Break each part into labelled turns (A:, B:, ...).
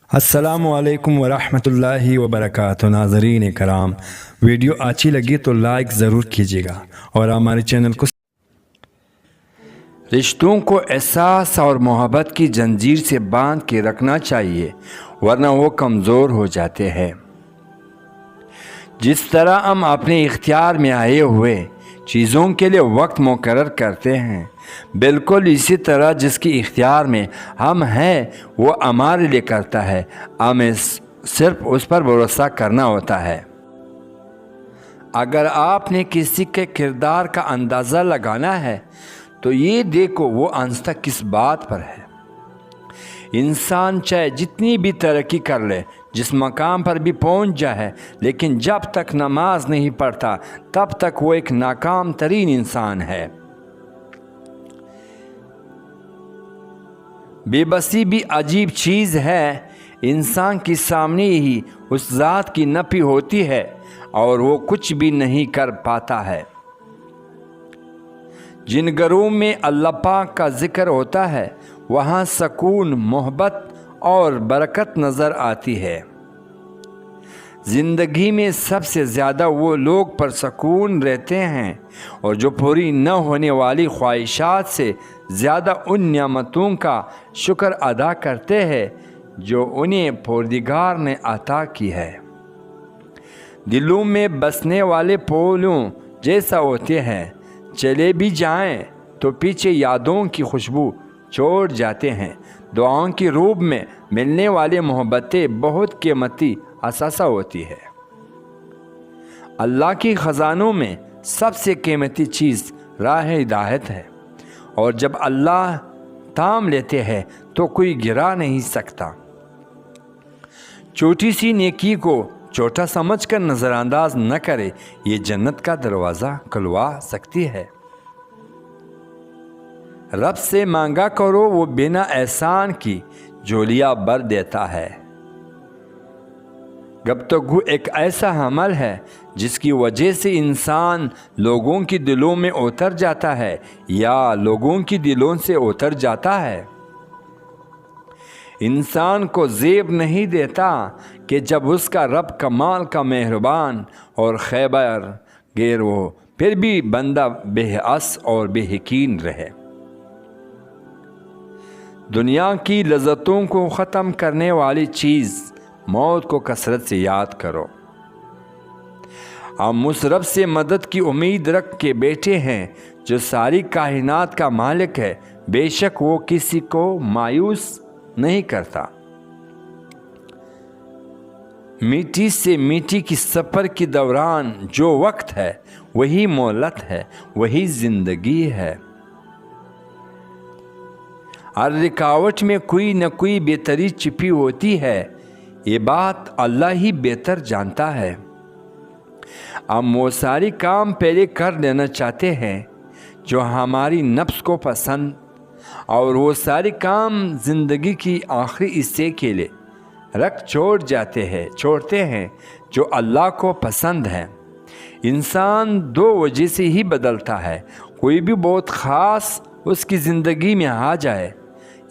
A: السلام علیکم ورحمۃ اللہ وبرکاتہ۔ ناظرین کرام، ویڈیو اچھی لگی تو لائک ضرور کیجیے گا اور ہمارے چینل کو
B: رشتوں کو احساس اور محبت کی زنجیر سے باندھ کے رکھنا چاہیے، ورنہ وہ کمزور ہو جاتے ہیں۔ جس طرح ہم اپنے اختیار میں آئے ہوئے چیزوں کے لیے وقت مقرر کرتے ہیں، بالکل اسی طرح جس کی اختیار میں ہم ہیں وہ ہمارے لیے کرتا ہے، ہمیں صرف اس پر بھروسہ کرنا ہوتا ہے۔ اگر آپ نے کسی کے کردار کا اندازہ لگانا ہے تو یہ دیکھو وہ ہنستا کس بات پر ہے۔ انسان چاہے جتنی بھی ترقی کر لے، جس مقام پر بھی پہنچ جائے، لیکن جب تک نماز نہیں پڑھتا تب تک وہ ایک ناکام ترین انسان ہے۔ بے بسی بھی عجیب چیز ہے، انسان کے سامنے ہی اس ذات کی نفی ہوتی ہے اور وہ کچھ بھی نہیں کر پاتا ہے۔ جن گھروں میں اللہ پاک کا ذکر ہوتا ہے وہاں سکون، محبت اور برکت نظر آتی ہے۔ زندگی میں سب سے زیادہ وہ لوگ پرسکون رہتے ہیں اور جو پوری نہ ہونے والی خواہشات سے زیادہ ان نعمتوں کا شکر ادا کرتے ہیں جو انہیں پروردگار نے عطا کی ہے۔ دلوں میں بسنے والے پھولوں جیسا ہوتے ہیں، چلے بھی جائیں تو پیچھے یادوں کی خوشبو چھوڑ جاتے ہیں۔ دعاؤں کی روپ میں ملنے والی محبتیں بہت قیمتی اثاثہ ہوتی ہے۔ اللہ کی خزانوں میں سب سے قیمتی چیز راہ ہدایت ہے، اور جب اللہ تھام لیتے ہیں تو کوئی گرا نہیں سکتا۔ چھوٹی سی نیکی کو چھوٹا سمجھ کر نظر انداز نہ کرے، یہ جنت کا دروازہ کھلوا سکتی ہے۔ رب سے مانگا کرو، وہ بنا احسان کی جھولیاں بھر دیتا ہے۔ گفتگو ایک ایسا عمل ہے جس کی وجہ سے انسان لوگوں کی دلوں میں اتر جاتا ہے یا لوگوں کی دلوں سے اتر جاتا ہے۔ انسان کو زیب نہیں دیتا کہ جب اس کا رب کمال کا مہربان اور خیبر گیر ہو، پھر بھی بندہ بے حس اور بے یقین رہے۔ دنیا کی لذتوں کو ختم کرنے والی چیز موت کو کثرت سے یاد کرو۔ ہم اس رب سے مدد کی امید رکھ کے بیٹھے ہیں جو ساری کائنات کا مالک ہے، بے شک وہ کسی کو مایوس نہیں کرتا۔ میٹھی سے میٹھی کی سفر کے دوران جو وقت ہے وہی مہلت ہے، وہی زندگی ہے۔ ہر رکاوٹ میں کوئی نہ کوئی بہتری چھپی ہوتی ہے، یہ بات اللہ ہی بہتر جانتا ہے۔ ہم وہ ساری کام پہلے کر لینا چاہتے ہیں جو ہماری نفس کو پسند، اور وہ ساری کام زندگی کی آخری حصے کے لیے رکھ چھوڑتے ہیں جو اللہ کو پسند ہے۔ انسان دو وجہ سے ہی بدلتا ہے، کوئی بھی بہت خاص اس کی زندگی میں آ جائے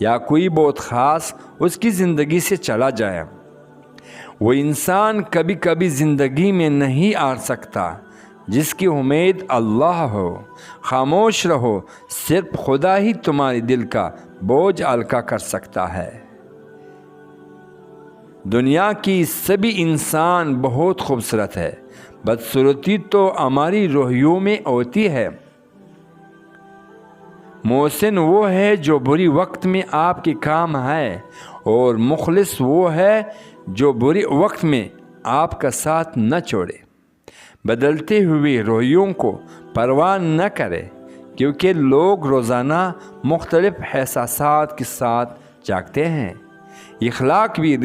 B: یا کوئی بہت خاص اس کی زندگی سے چلا جائے۔ وہ انسان کبھی کبھی زندگی میں نہیں آ سکتا جس کی امید اللہ ہو۔ خاموش رہو، صرف خدا ہی تمہارے دل کا بوجھ ہلکا کر سکتا ہے۔ دنیا کی سبھی انسان بہت خوبصورت ہے، بدصورتی تو ہماری روحیوں میں ہوتی ہے۔ محسن وہ ہے جو بری وقت میں آپ کے کام آئے، اور مخلص وہ ہے جو برے وقت میں آپ کا ساتھ نہ چھوڑے۔ بدلتے ہوئے رویوں کو پرواہ نہ کرے، کیونکہ لوگ روزانہ مختلف احساسات کے ساتھ جاگتے ہیں۔ اخلاق بھی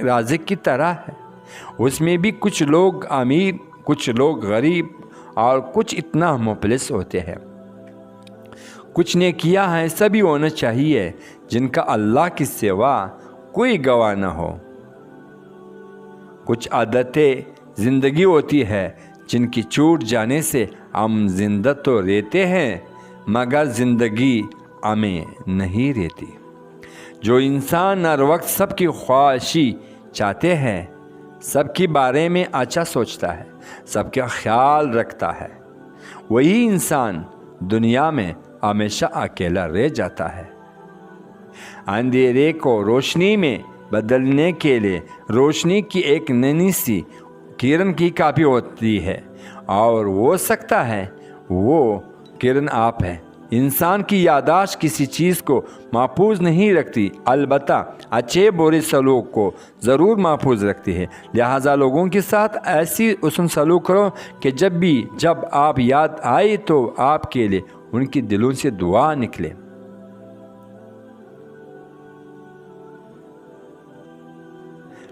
B: رازق کی طرح ہے، اس میں بھی کچھ لوگ امیر، کچھ لوگ غریب اور کچھ اتنا مفلس ہوتے ہیں۔ کچھ نیکیاں ایسا بھی ہونا چاہیے جن کا اللہ کے سوا کوئی گواہ نہ ہو۔ کچھ عادتیں زندگی ہوتی ہے جن کی چھوٹ جانے سے ہم زندہ تو رہتے ہیں مگر زندگی ہمیں نہیں رہتی۔ جو انسان ہر وقت سب کی خواہشی چاہتے ہیں، سب کے بارے میں اچھا سوچتا ہے، سب کا خیال رکھتا ہے، وہی انسان دنیا میں ہمیشہ اکیلا رہ جاتا ہے۔ اندھیرے کو روشنی میں بدلنے کے لیے روشنی کی ایک ننھی سی کرن کی کافی ہوتی ہے، اور ہو سکتا ہے وہ کرن آپ ہے۔ انسان کی یادداشت کسی چیز کو محفوظ نہیں رکھتی، البتہ اچھے برے سلوک کو ضرور محفوظ رکھتی ہے۔ لہٰذا لوگوں کے ساتھ ایسی حسن سلوک کرو کہ جب آپ یاد آئے تو آپ کے لیے ان کے دلوں سے دعا نکلے۔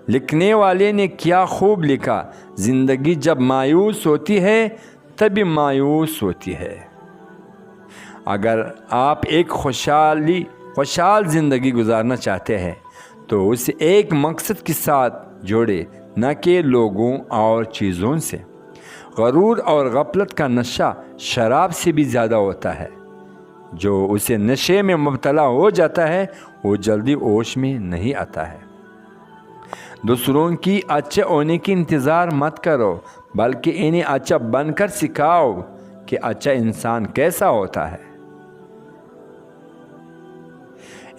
B: لکھنے والے نے کیا خوب لکھا، زندگی جب مایوس ہوتی ہے تبھی مایوس ہوتی ہے۔ اگر آپ ایک خوشحال زندگی گزارنا چاہتے ہیں تو اسے ایک مقصد کے ساتھ جوڑے، نہ کہ لوگوں اور چیزوں سے۔ غرور اور غفلت کا نشہ شراب سے بھی زیادہ ہوتا ہے۔ جو اسے نشے میں مبتلا ہو جاتا ہے وہ جلدی ہوش میں نہیں آتا ہے۔ دوسروں کی اچھے ہونے کی انتظار مت کرو، بلکہ انہیں اچھا بن کر سکھاؤ کہ اچھا انسان کیسا ہوتا ہے۔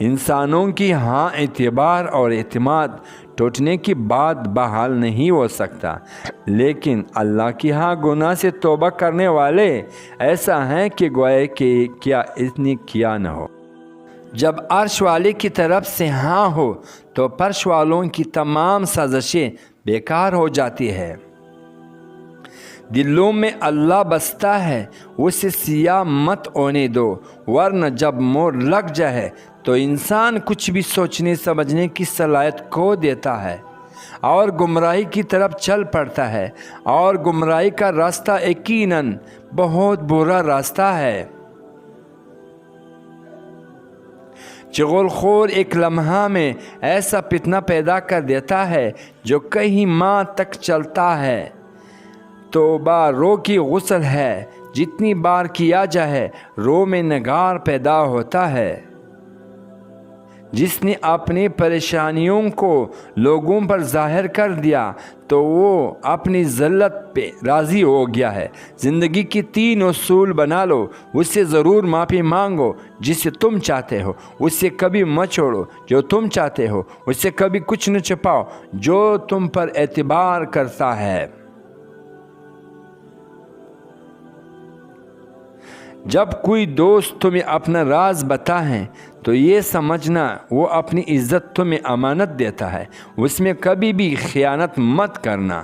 B: انسانوں کی اعتبار اور اعتماد ٹوٹنے کے بعد بحال نہیں ہو سکتا، لیکن اللہ کی گناہ سے توبہ کرنے والے ایسا ہیں کہ گویا کہ کیا اس نے کیا نہ ہو۔ جب عرش والے کی طرف سے ہو تو فرش والوں کی تمام سازشیں بیکار ہو جاتی ہے۔ دلوں میں اللہ بستا ہے، اسے سیاہ مت ہونے دو، ورنہ جب مور لگ جائے تو انسان کچھ بھی سوچنے سمجھنے کی صلاحیت کھو دیتا ہے اور گمراہی کی طرف چل پڑتا ہے، اور گمراہی کا راستہ یقیناً بہت برا راستہ ہے۔ چغل خور ایک لمحہ میں ایسا فتنہ پیدا کر دیتا ہے جو کئی ماہ تک چلتا ہے۔ توبہ رو کی غسل ہے، جتنی بار کیا جائے رو میں نگار پیدا ہوتا ہے۔ جس نے اپنی پریشانیوں کو لوگوں پر ظاہر کر دیا تو وہ اپنی ذلت پہ راضی ہو گیا ہے۔ زندگی کی 3 اصول بنا لو، اس سے ضرور معافی مانگو جسے تم چاہتے ہو، اس سے کبھی مت چھوڑو جو تم چاہتے ہو، اس سے کبھی کچھ نہ چھپاؤ جو تم پر اعتبار کرتا ہے۔ جب کوئی دوست تمہیں اپنا راز بتائے تو یہ سمجھنا وہ اپنی عزت تمہیں امانت دیتا ہے، اس میں کبھی بھی خیانت مت کرنا۔